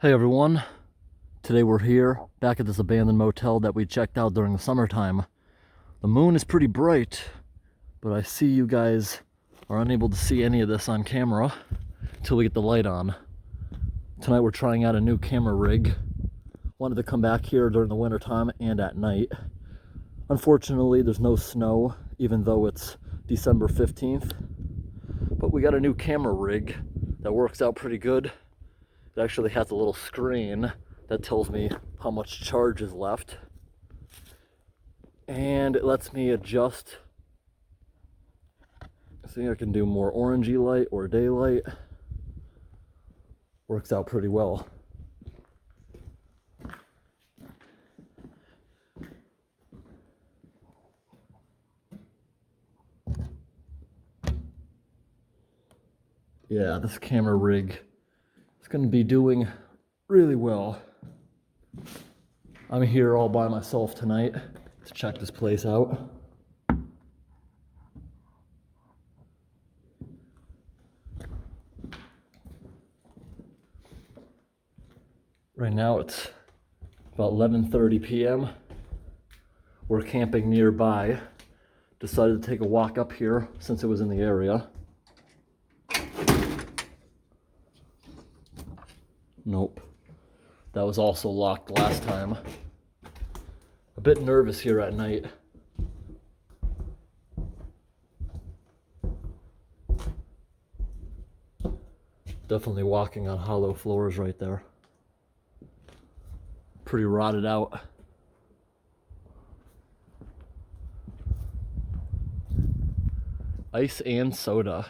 Hey everyone, today we're here back at this abandoned motel that we checked out during the summertime. The moon is pretty bright, but I see you guys are unable to see any of this on camera until we get the light on. Tonight we're trying out a new camera rig. Wanted to come back here during the wintertime and at night. Unfortunately, there's no snow, even though it's December 15th. But we got a new camera rig that works out pretty good. It actually has a little screen that tells me how much charge is left. And it lets me adjust. See, I can do more orangey light or daylight. Works out pretty well. Yeah, this camera rig is going to be doing really well. I'm here all by myself tonight to check this place out. Right now it's about 11:30 p.m. We're camping nearby. Decided to take a walk up here since it was in the area. Nope. That was also locked last time. A bit nervous here at night. Definitely walking on hollow floors right there. Pretty rotted out. Ice and soda.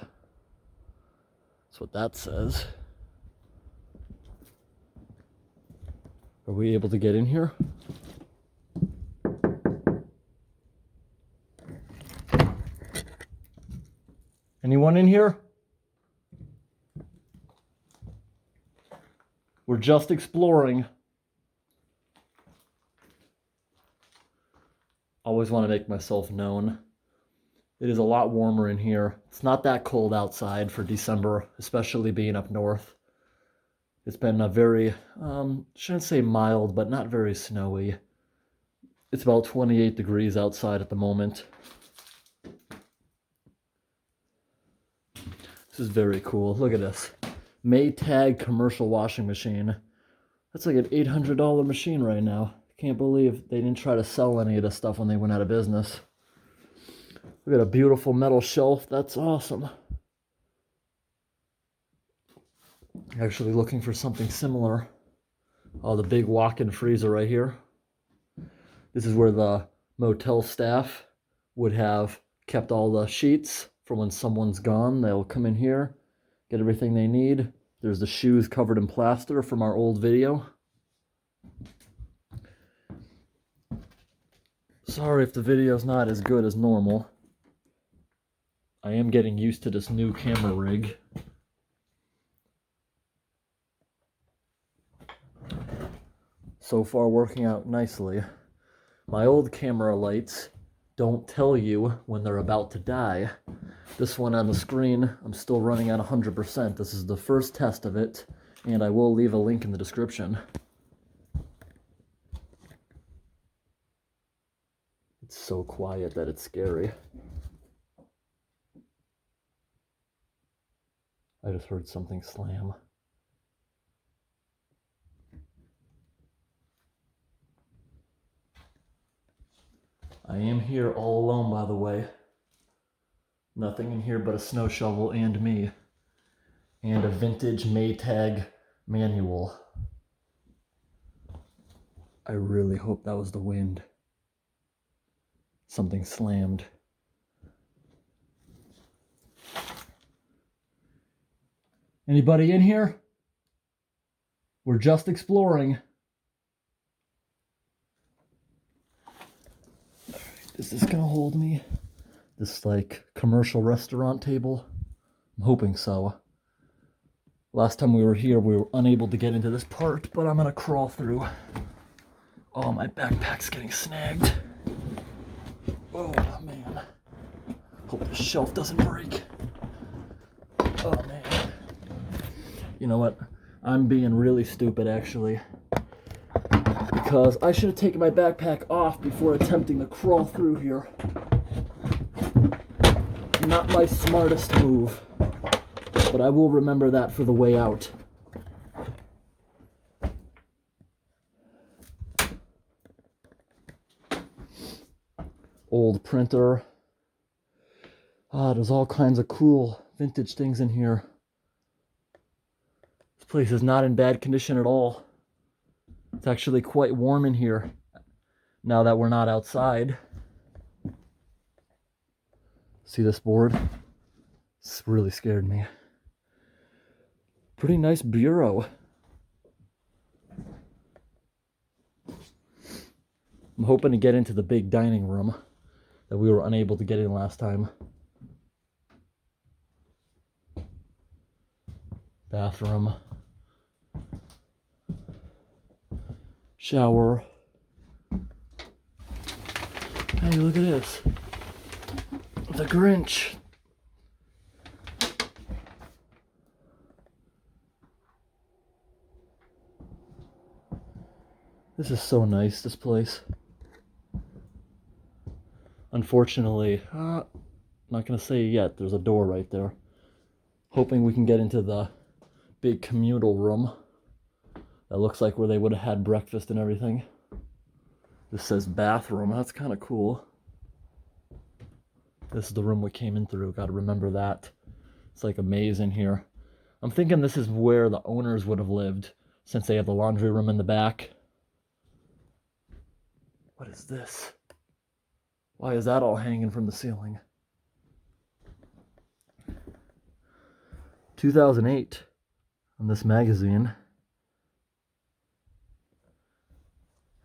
That's what that says. Are we able to get in here? Anyone in here? We're just exploring. Always want to make myself known. It is a lot warmer in here. It's not that cold outside for December, especially being up north. It's been a very, shouldn't say mild, but not very snowy. It's about 28 degrees outside at the moment. This is very cool. Look at this. Maytag commercial washing machine. That's like an $800 machine right now. Can't believe they didn't try to sell any of this stuff when they went out of business. Look at a beautiful metal shelf. That's awesome. Actually looking for something similar. Oh, the big walk-in freezer right here. This is where the motel staff would have kept all the sheets for when someone's gone. They'll come in here, get everything they need. There's the shoes covered in plaster from our old video. Sorry if the video's not as good as normal. I am getting used to this new camera rig. So far working out nicely. My old camera lights don't tell you when they're about to die. This one on the screen, I'm still running at 100%. This is the first test of it, and I will leave a link in the description. It's so quiet that it's scary. I just heard something slam. I am here all alone, by the way. Nothing in here but a snow shovel and me. And a vintage Maytag manual. I really hope that was the wind. Something slammed. Anybody in here? We're just exploring. Is this gonna hold me? This like commercial restaurant table? I'm hoping so. Last time we were here, we were unable to get into this part, but I'm gonna crawl through. Oh, my backpack's getting snagged. Oh man. Hope the shelf doesn't break. Oh man. You know what? I'm being really stupid, actually. Because I should have taken my backpack off before attempting to crawl through here. Not my smartest move. But I will remember that for the way out. Old printer. There's all kinds of cool vintage things in here. This place is not in bad condition at all. It's actually quite warm in here now that we're not outside. See this board? It's really scared me. Pretty nice bureau. I'm hoping to get into the big dining room that we were unable to get in last time. Bathroom. Shower. Hey, look at this. The Grinch. This is so nice, this place. Unfortunately, not gonna say yet, there's a door right there. Hoping we can get into the big communal room. That looks like where they would have had breakfast and everything. This says bathroom, that's kind of cool. This is the room we came in through, gotta remember that. It's like a maze in here. I'm thinking this is where the owners would have lived, since they have the laundry room in the back. What is this? Why is that all hanging from the ceiling? 2008 on this magazine.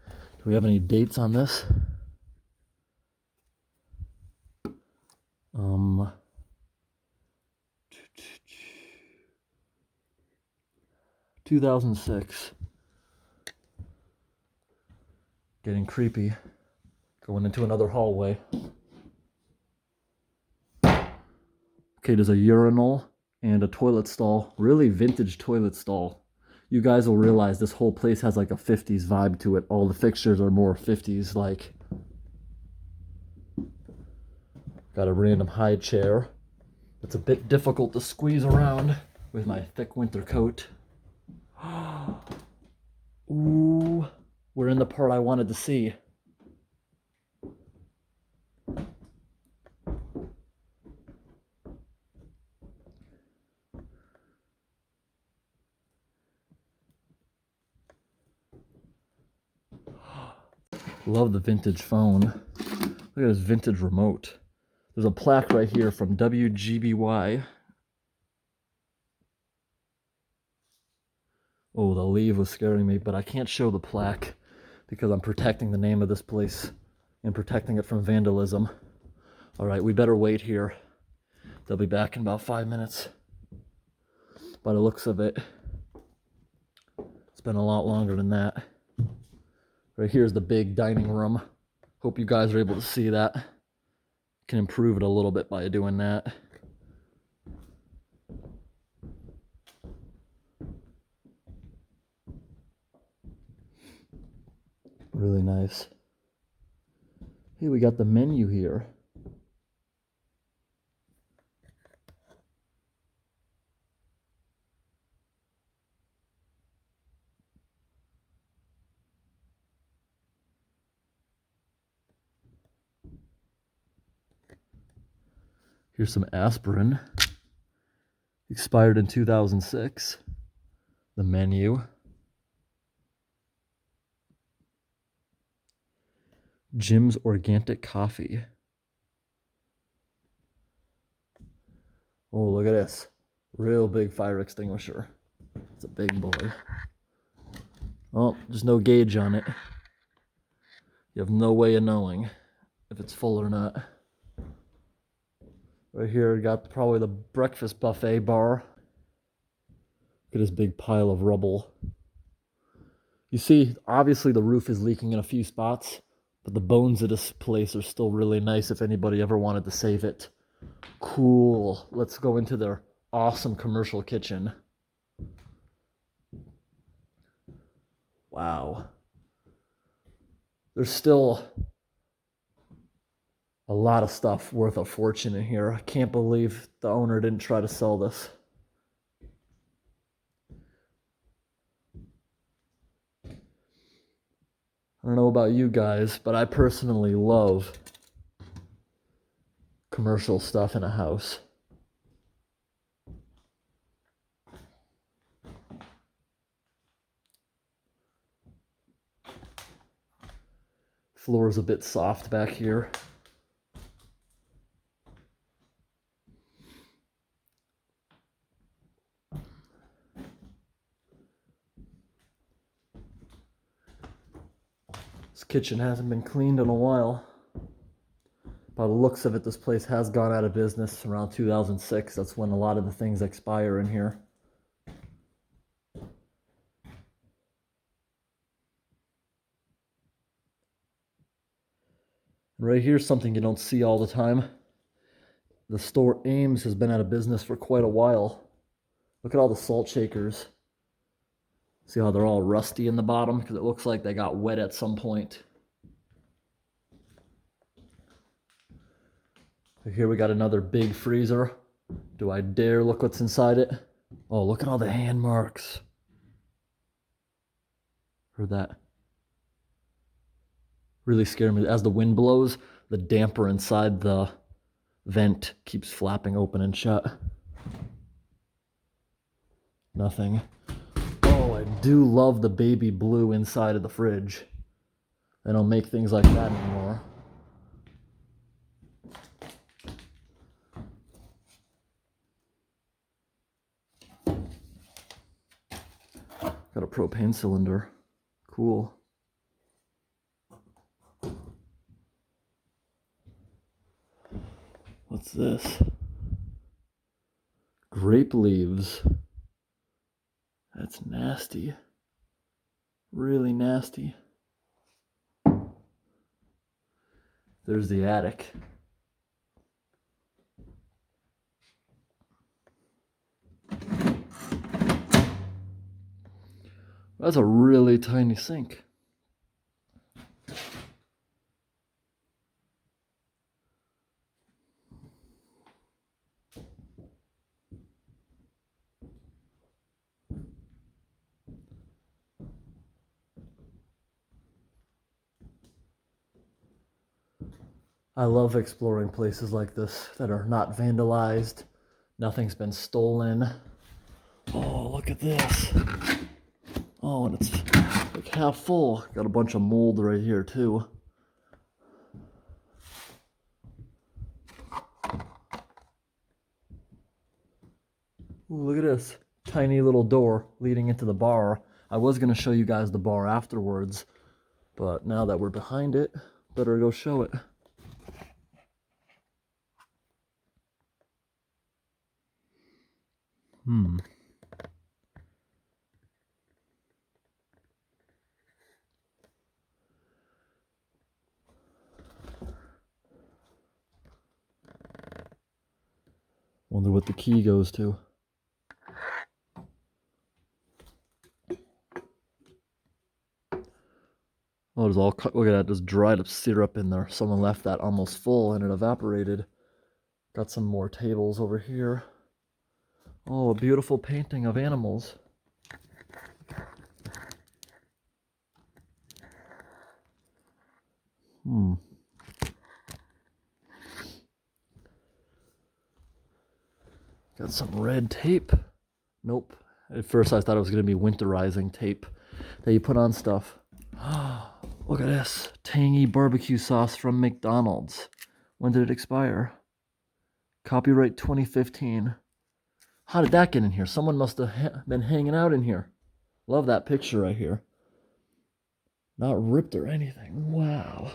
Do we have any dates on this? 2006. Getting creepy. Going into another hallway. Okay, there's a urinal and a toilet stall. Really vintage toilet stall. You guys will realize this whole place has like a 50s vibe to it. All the fixtures are more 50s like. Got a random high chair. It's a bit difficult to squeeze around with my thick winter coat. Ooh, we're in the part I wanted to see. Love the vintage phone. Look at this vintage remote. There's a plaque right here from WGBY. Oh, the leaf was scaring me, but I can't show the plaque because I'm protecting the name of this place and protecting it from vandalism. All right, we better wait here. They'll be back in about 5 minutes. By the looks of it, it's been a lot longer than that. Right here's the big dining room. Hope you guys are able to see that. Can improve it a little bit by doing that. Really nice. Hey, we got the menu here. Here's some aspirin. Expired in 2006. The menu. Jim's Organic Coffee. Oh, look at this. Real big fire extinguisher. It's a big boy. Oh, there's no gauge on it. You have no way of knowing if it's full or not. Right here, we got probably the breakfast buffet bar. Look at this big pile of rubble. You see, obviously the roof is leaking in a few spots, but the bones of this place are still really nice if anybody ever wanted to save it. Cool. Let's go into their awesome commercial kitchen. Wow. There's still a lot of stuff worth a fortune in here. I can't believe the owner didn't try to sell this. I don't know about you guys, but I personally love commercial stuff in a house. Floor is a bit soft back here. This kitchen hasn't been cleaned in a while. By the looks of it, this place has gone out of business around 2006. That's when a lot of the things expire in here. Right here's something you don't see all the time. The store Ames has been out of business for quite a while. Look at all the salt shakers. See how they're all rusty in the bottom? Because it looks like they got wet at some point. Here we got another big freezer. Do I dare look what's inside it? Oh, look at all the hand marks. Heard that? Really scared me. As the wind blows, the damper inside the vent keeps flapping open and shut. Nothing. Oh, I do love the baby blue inside of the fridge. They don't make things like that anymore. Got a propane cylinder. Cool. What's this? Grape leaves. That's nasty. Really nasty. There's the attic. That's a really tiny sink. I love exploring places like this that are not vandalized. Nothing's been stolen. Oh, look at this. Oh, and it's like half full. Got a bunch of mold right here too. Ooh, look at this. Tiny little door leading into the bar. I was going to show you guys the bar afterwards, but now that we're behind it, better go show it. Wonder what the key goes to. Oh, there's all, look at that, there's dried up syrup in there. Someone left that almost full and it evaporated. Got some more tables over here. Oh, a beautiful painting of animals. Got some red tape. Nope. At first I thought it was going to be winterizing tape that you put on stuff. Look at this. Tangy barbecue sauce from McDonald's. When did it expire? Copyright 2015. How did that get in here? Someone must have been hanging out in here. Love that picture right here. Not ripped or anything. Wow.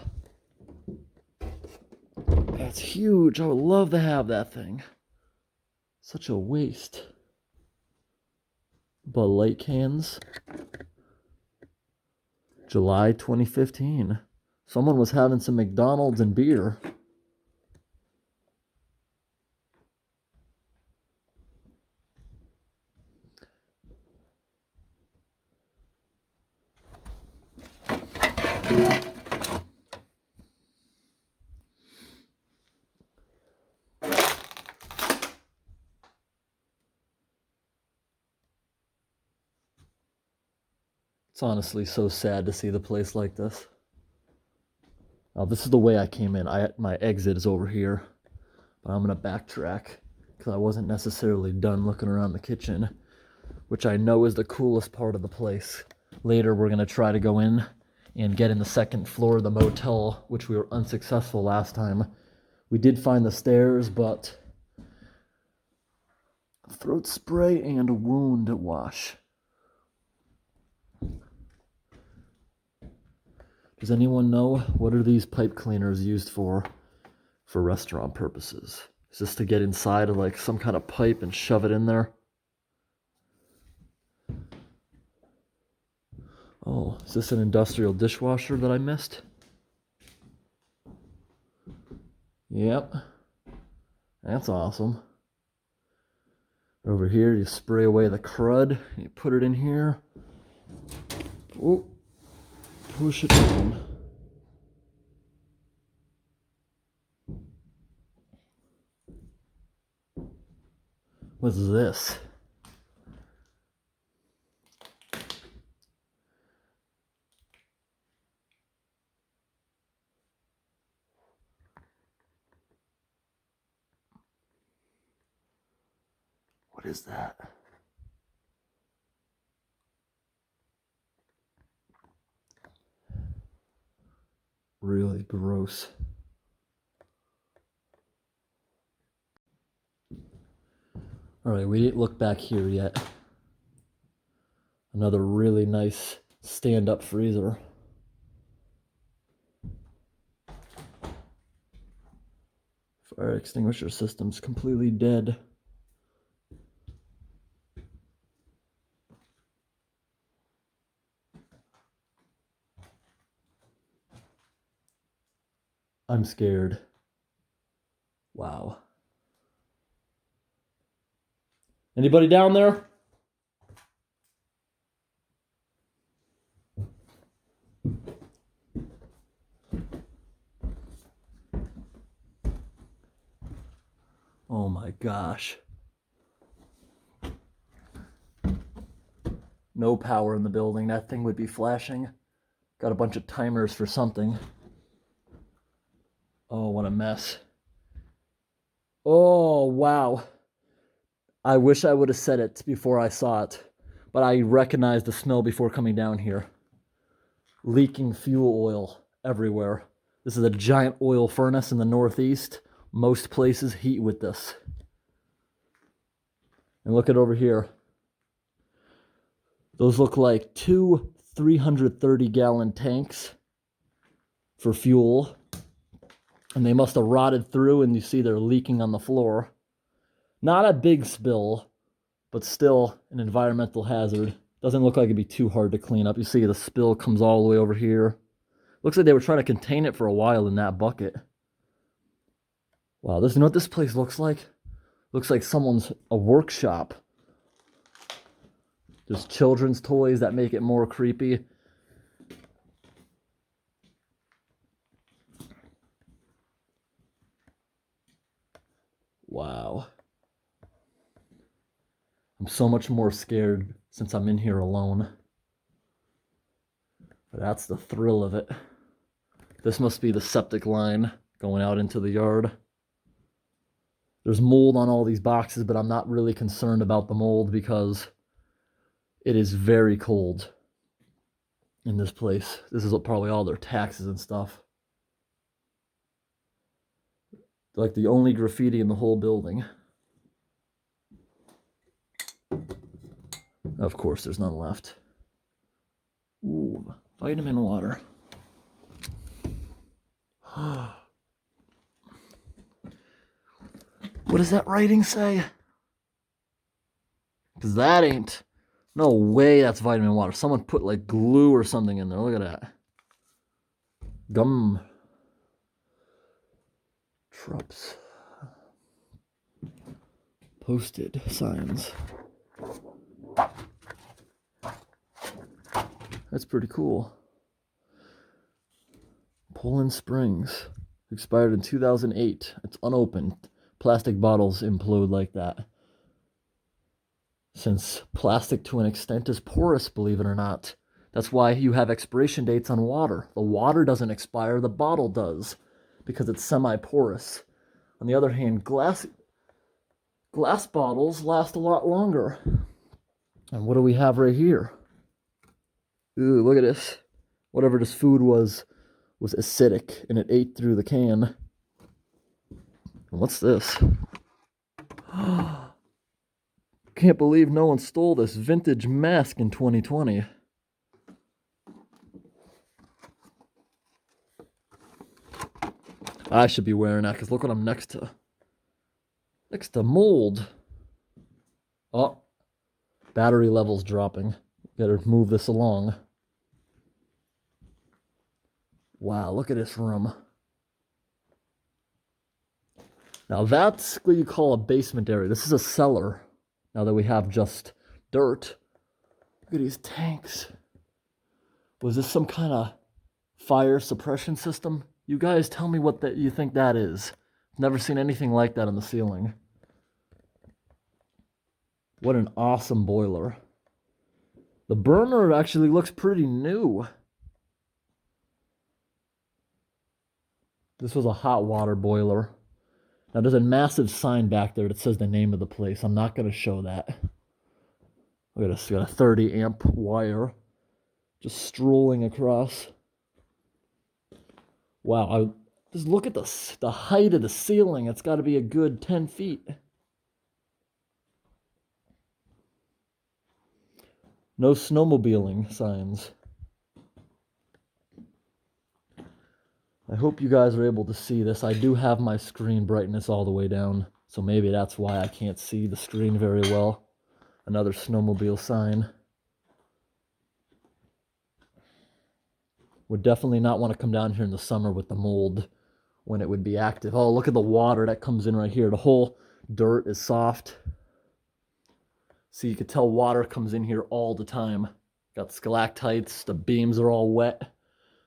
That's huge. I would love to have that thing. Such a waste. Bud Light cans. July 2015. Someone was having some McDonald's and beer. It's honestly so sad to see the place like this. Now, this is the way I came in. My exit is over here, but I'm gonna backtrack because I wasn't necessarily done looking around the kitchen, which I know is the coolest part of the place. Later, we're gonna try to go in and get in the second floor of the motel, which we were unsuccessful last time. We did find the stairs, but throat spray and a wound wash. Does anyone know what are these pipe cleaners used for restaurant purposes? Is this to get inside of like some kind of pipe and shove it in there? Oh, is this an industrial dishwasher that I missed? Yep. That's awesome. Over here, you spray away the crud. You put it in here. Oh, push it down. What's this? What is that? Really gross. All right, we didn't look back here yet. Another really nice stand-up freezer. Fire extinguisher system's completely dead. I'm scared. Wow. Anybody down there? Oh my gosh. No power in the building. That thing would be flashing. Got a bunch of timers for something. Oh, what a mess. Oh, wow. I wish I would have said it before I saw it, but I recognized the smell before coming down here. Leaking fuel oil everywhere. This is a giant oil furnace in the Northeast. Most places heat with this. And look at over here. Those look like two 330-gallon tanks for fuel. And they must have rotted through, and you see they're leaking on the floor. Not a big spill, but still an environmental hazard. Doesn't look like it'd be too hard to clean up. You see the spill comes all the way over here. Looks like they were trying to contain it for a while in that bucket. Wow, you know what this place looks like? Looks like a workshop. There's children's toys that make it more creepy. Wow. I'm so much more scared since I'm in here alone. But that's the thrill of it. This must be the septic line going out into the yard. There's mold on all these boxes, but I'm not really concerned about the mold because it is very cold in this place. This is probably all their taxes and stuff. Like the only graffiti in the whole building. Of course, there's none left. Ooh, vitamin water. What does that writing say? Because that ain't... No way that's vitamin water. Someone put like glue or something in there. Look at that. Gum. Trups. Posted signs. That's pretty cool. Poland Springs. Expired in 2008. It's unopened. Plastic bottles implode like that. Since plastic to an extent is porous, believe it or not. That's why you have expiration dates on water. The water doesn't expire, the bottle does, because it's semi-porous. On the other hand, glass bottles last a lot longer. And what do we have right here? Ooh, look at this. Whatever this food was acidic, and it ate through the can. And what's this? Can't believe no one stole this vintage mask in 2020. I should be wearing that because look what I'm next to. Next to mold. Oh, battery levels dropping. Gotta move this along. Wow, look at this room. Now that's what you call a basement area. This is a cellar. Now that we have just dirt. Look at these tanks. Was this some kind of fire suppression system? You guys tell me what you think that is. Never seen anything like that on the ceiling. What an awesome boiler. The burner actually looks pretty new. This was a hot water boiler. Now there's a massive sign back there that says the name of the place. I'm not going to show that. Look at this. Got a 30 amp wire just strolling across. Wow. Just look at the height of the ceiling. It's got to be a good 10 feet. No snowmobiling signs. I hope you guys are able to see this. I do have my screen brightness all the way down, so maybe that's why I can't see the screen very well. Another snowmobile sign. Would definitely not want to come down here in the summer with the mold when it would be active. Oh, look at the water that comes in right here. The whole dirt is soft. See, you can tell water comes in here all the time. Got stalactites, the beams are all wet.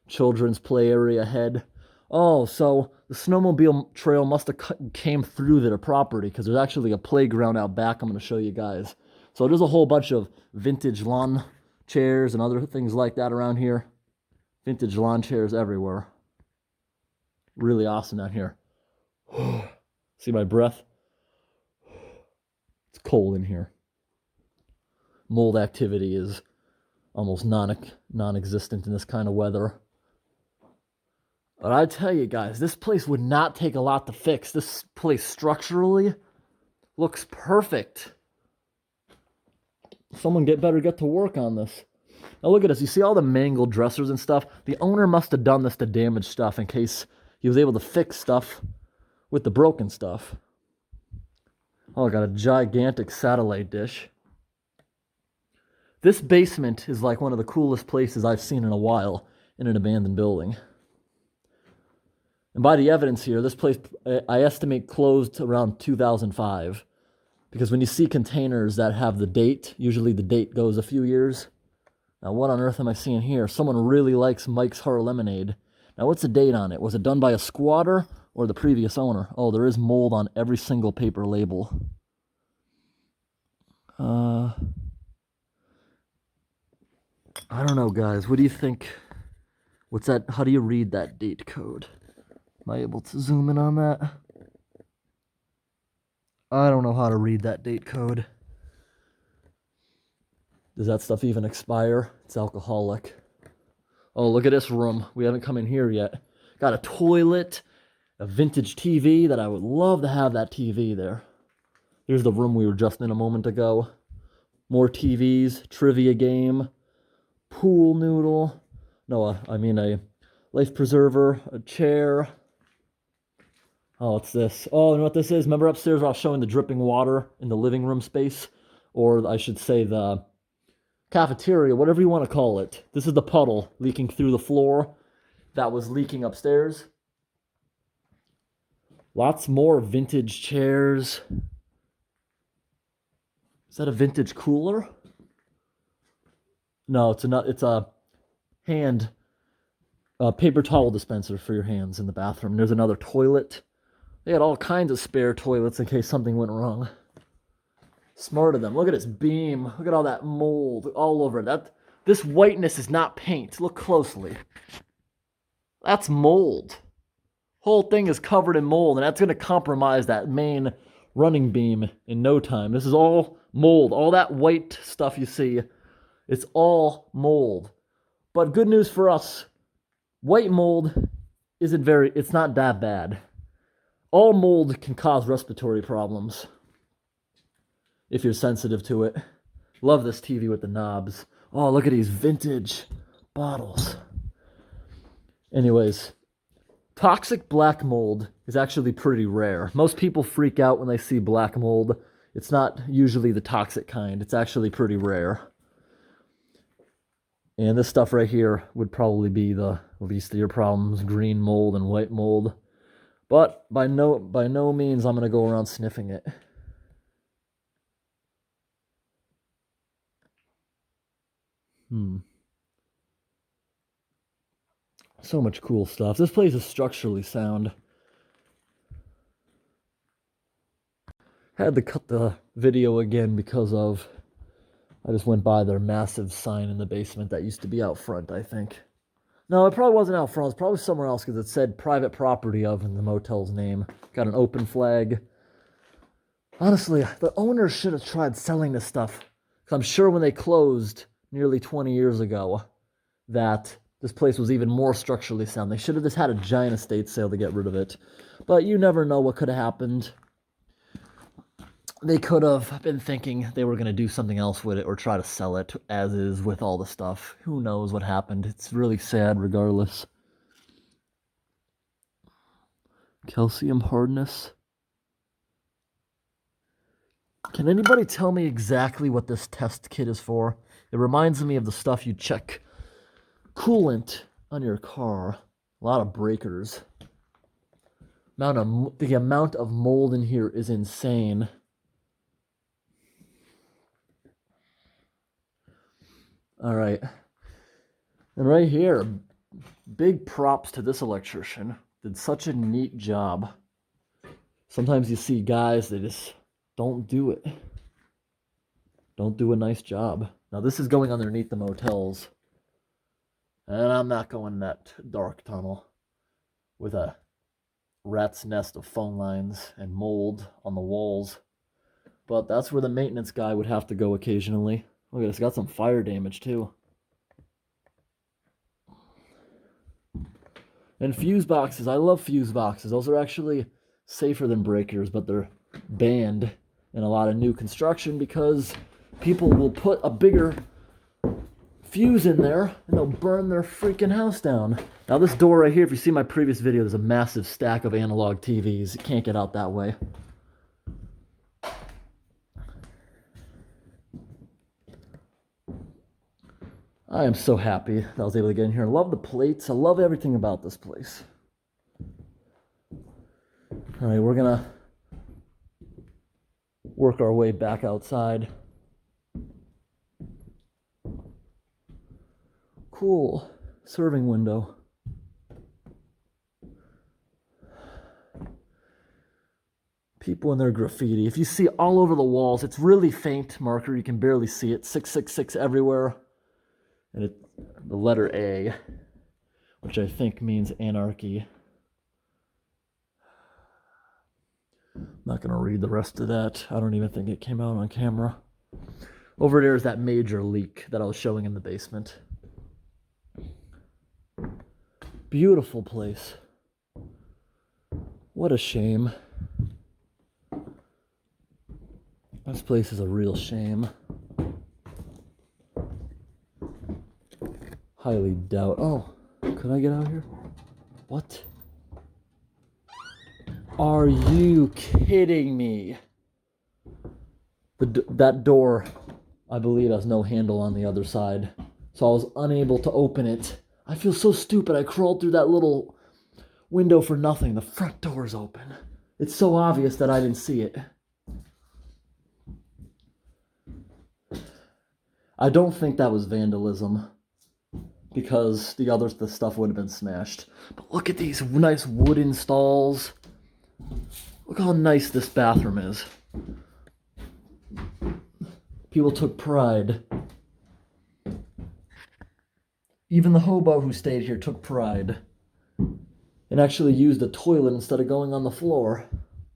Children's play area ahead. Oh, so the snowmobile trail must have came through their property because there's actually a playground out back I'm going to show you guys. So there's a whole bunch of vintage lawn chairs and other things like that around here. Vintage lawn chairs everywhere. Really awesome out here. See my breath? It's cold in here. Mold activity is almost non-existent in this kind of weather. But I tell you guys, this place would not take a lot to fix. This place structurally looks perfect. Someone better get to work on this. Now look at this. You see all the mangled dressers and stuff? The owner must have done this to damage stuff in case he was able to fix stuff with the broken stuff. Oh, I got a gigantic satellite dish. This basement is like one of the coolest places I've seen in a while in an abandoned building. And by the evidence here, this place, I estimate, closed around 2005. Because when you see containers that have the date, usually the date goes a few years. Now, what on earth am I seeing here? Someone really likes Mike's Hard Lemonade. Now, what's the date on it? Was it done by a squatter or the previous owner? Oh, there is mold on every single paper label. I don't know, guys. What do you think? What's that? How do you read that date code? Am I able to zoom in on that? I don't know how to read that date code. Does that stuff even expire? It's alcoholic. Oh, look at this room. We haven't come in here yet. Got a toilet, a vintage TV that I would love to have that TV there. Here's the room we were just in a moment ago. More TVs, trivia game, pool noodle. No, I mean a life preserver, a chair. Oh, it's this. Oh, you know what this is? Remember upstairs where I was showing the dripping water in the living room space? Or I should say the cafeteria, whatever you want to call it. This is the puddle leaking through the floor that was leaking upstairs. Lots more vintage chairs. Is that a vintage cooler? No, it's a hand paper towel dispenser for your hands in the bathroom. There's another toilet. They had all kinds of spare toilets in case something went wrong. Smart of them. Look at this beam. Look at all that mold all over it. This whiteness is not paint. Look closely. That's mold. Whole thing is covered in mold, and that's going to compromise that main running beam in no time. This is all mold. All that white stuff you see, it's all mold. But good news for us, white mold it's not that bad. All mold can cause respiratory problems if you're sensitive to it. Love this TV with the knobs. Oh, look at these vintage bottles. Anyways, toxic black mold is actually pretty rare. Most people freak out when they see black mold. It's not usually the toxic kind. It's actually pretty rare. And this stuff right here would probably be the least of your problems, green mold and white mold. But by no means I'm going to go around sniffing it. So much cool stuff. This place is structurally sound. Had to cut the video again because I just went by their massive sign in the basement that used to be out front, I think. No, it probably wasn't out front. It was probably somewhere else because it said private property of in the motel's name. Got an open flag. Honestly, the owners should have tried selling this stuff. Because I'm sure when they closed nearly 20 years ago that this place was even more structurally sound. They should have just had a giant estate sale to get rid of it. But you never know what could have happened. They could have been thinking they were going to do something else with it or try to sell it as is with all the stuff. Who knows what happened? It's really sad regardless. Calcium hardness. Can anybody tell me exactly what this test kit is for? It reminds me of the stuff you check coolant on your car. A lot of breakers. The amount of mold in here is insane. All right. And right here, big props to this electrician. Did such a neat job. Sometimes you see guys, they just don't do it. Don't do a nice job. Now this is going underneath the motels. And I'm not going that dark tunnel with a rat's nest of phone lines and mold on the walls. But that's where the maintenance guy would have to go occasionally. Look at this, got some fire damage too. And fuse boxes, I love fuse boxes. Those are actually safer than breakers, but they're banned in a lot of new construction because people will put a bigger fuse in there and they'll burn their freaking house down. Now this door right here, if you see my previous video, there's a massive stack of analog TVs. You can't get out that way. I am so happy that I was able to get in here. I love the plates. I love everything about this place. All right, we're going to work our way back outside. Cool serving window. People in their graffiti. If you see all over the walls, it's really faint marker. You can barely see it. 666 everywhere. And the letter A, which I think means anarchy. I'm not going to read the rest of that. I don't even think it came out on camera. Over there is that major leak that I was showing in the basement. Beautiful place. What a shame. This place is a real shame. Highly doubt. Oh, could I get out here? What? Are you kidding me? That door, I believe, has no handle on the other side. So I was unable to open it. I feel so stupid. I crawled through that little window for nothing. The front door's open. It's so obvious that I didn't see it. I don't think that was vandalism. because the stuff would have been smashed. But look at these nice wooden stalls. Look how nice this bathroom is. People took pride. Even the hobo who stayed here took pride and actually used a toilet instead of going on the floor.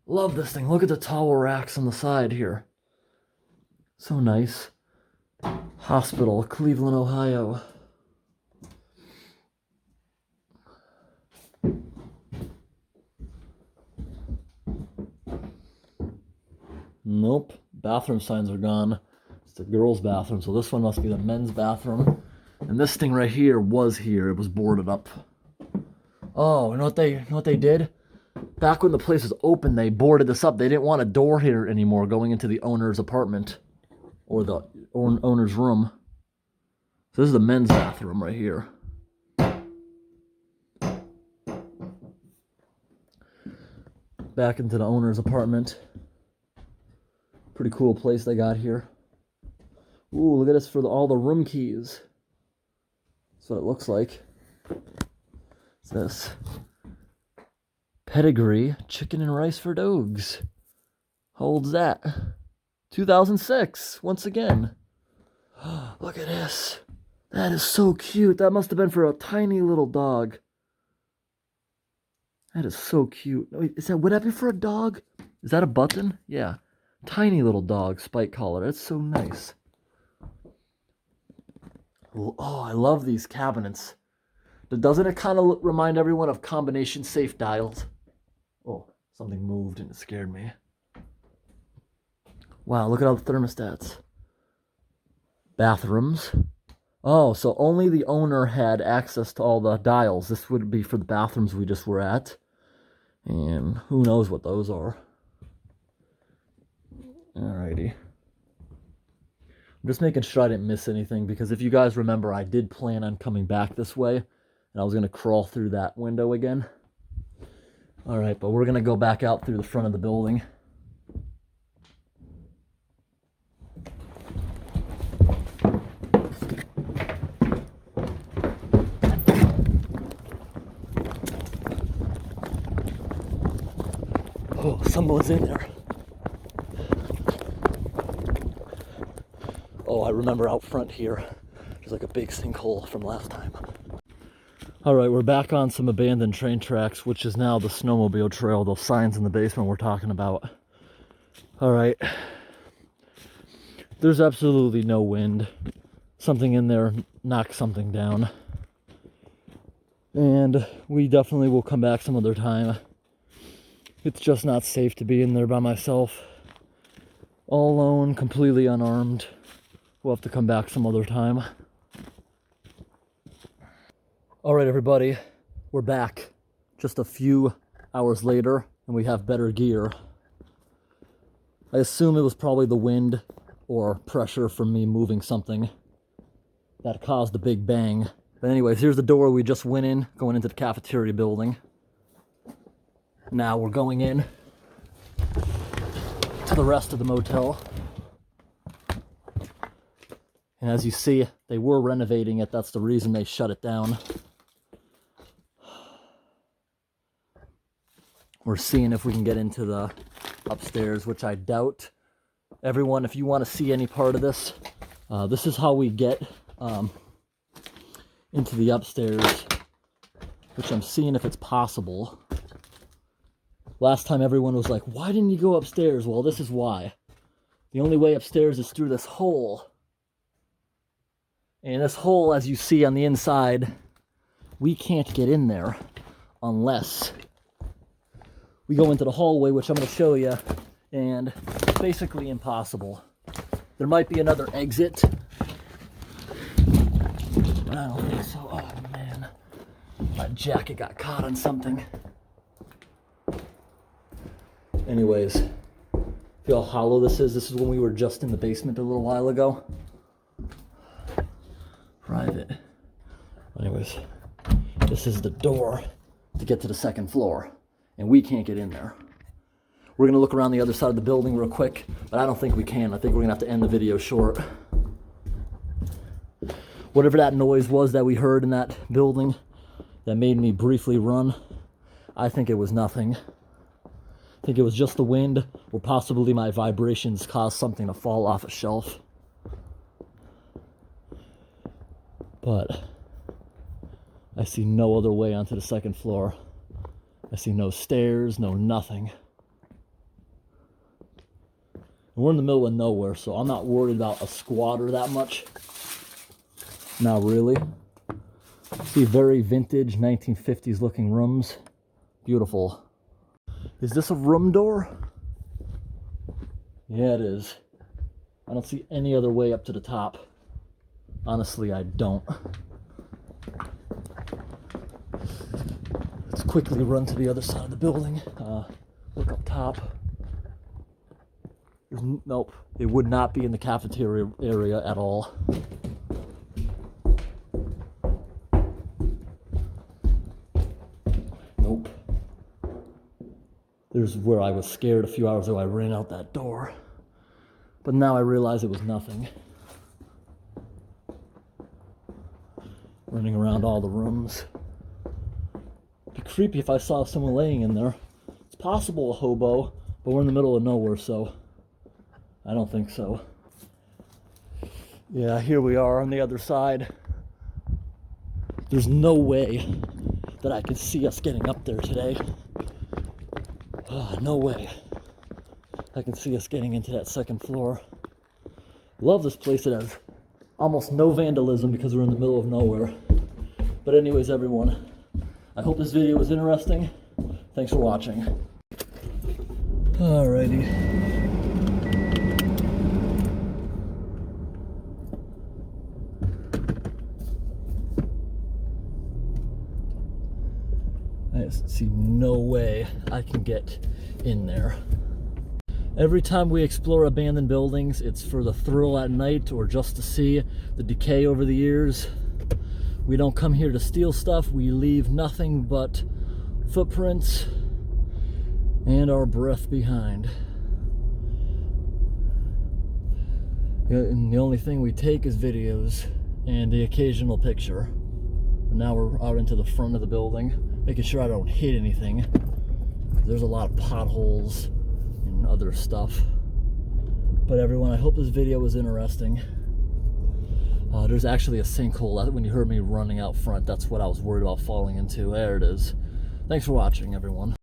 Love this thing. Look at the towel racks on the side here. So nice. Hospital, Cleveland, Ohio. Nope, bathroom signs are gone. It's the girls' bathroom, so this one must be the men's bathroom. And this thing right here was here. It was boarded up. Oh, you know what they did? Back when the place was open, they boarded this up. They didn't want a door here anymore going into the owner's apartment or the owner's room. So this is the men's bathroom right here. Back into the owner's apartment. Pretty cool place they got here. Ooh, look at this for all the room keys. That's what it looks like. What's this? Pedigree chicken and rice for dogs. How old's that? 2006, once again. Look at this. That is so cute. That must have been for a tiny little dog. That is so cute. Wait, would that be for a dog? Is that a button? Yeah. Tiny little dog, spike collar. That's so nice. Oh, I love these cabinets. Doesn't it kind of remind everyone of combination safe dials? Oh, something moved and it scared me. Wow, look at all the thermostats. Bathrooms. Oh, so only the owner had access to all the dials. This would be for the bathrooms we just were at. And who knows what those are. Alrighty. I'm just making sure I didn't miss anything, because if you guys remember, I did plan on coming back this way, and I was going to crawl through that window again. Alright, but we're going to go back out through the front of the building. Oh, someone's in there. Oh, I remember out front here, there's like a big sinkhole from last time. All right, we're back on some abandoned train tracks, which is now the snowmobile trail, those signs in the basement we're talking about. All right, there's absolutely no wind. Something in there knocked something down. And we definitely will come back some other time. It's just not safe to be in there by myself. All alone, completely unarmed. We'll have to come back some other time. All right, everybody, we're back just a few hours later, and we have better gear. I assume it was probably the wind or pressure from me moving something that caused the big bang. But anyways, here's the door we just went in, going into the cafeteria building. Now we're going in to the rest of the motel. And as you see, they were renovating it. That's the reason they shut it down. We're seeing if we can get into the upstairs, which I doubt. Everyone, if you want to see any part of this, this is how we get into the upstairs, which I'm seeing if it's possible. Last time everyone was like, why didn't you go upstairs? Well, this is why. The only way upstairs is through this hole. And this hole, as you see on the inside, we can't get in there unless we go into the hallway, which I'm going to show you, and it's basically impossible. There might be another exit, but I don't think so. Oh man, my jacket got caught on something. Anyways, feel how hollow this is. This is when we were just in the basement a little while ago. Private. Anyways, this is the door to get to the second floor, and we can't get in there. We're gonna look around the other side of the building real quick, but I don't think we can. I think we're gonna have to end the video short. whatever that noise was that we heard in that building that made me briefly run, I think it was nothing. I think it was just the wind, or possibly my vibrations caused something to fall off a shelf. But I see no other way onto the second floor. I see no stairs, no nothing. And we're in the middle of nowhere, so I'm not worried about a squatter that much. Not really. See very vintage 1950s looking rooms. Beautiful. Is this a room door? Yeah, it is. I don't see any other way up to the top. Honestly, I don't. Let's quickly run to the other side of the building. Look up top. Nope, it would not be in the cafeteria area at all. Nope. There's where I was scared a few hours ago. I ran out that door. But now I realize it was nothing. Running around all the rooms. It'd be creepy if I saw someone laying in there. It's possible a hobo, but we're in the middle of nowhere, so I don't think so. Yeah, here we are on the other side. There's no way that I can see us getting up there today. No way I can see us getting into that second floor. Love this place. It has almost no vandalism because we're in the middle of nowhere. But anyways, everyone, I hope this video was interesting. Thanks for watching. Alrighty. I see no way I can get in there. Every time we explore abandoned buildings, it's for the thrill at night or just to see the decay over the years. We don't come here to steal stuff. We leave nothing but footprints and our breath behind. And the only thing we take is videos and the occasional picture. But now we're out into the front of the building, making sure I don't hit anything. There's a lot of potholes and other stuff. But everyone, I hope this video was interesting. There's actually a sinkhole. When you heard me running out front, that's what I was worried about falling into. There it is. Thanks for watching, everyone.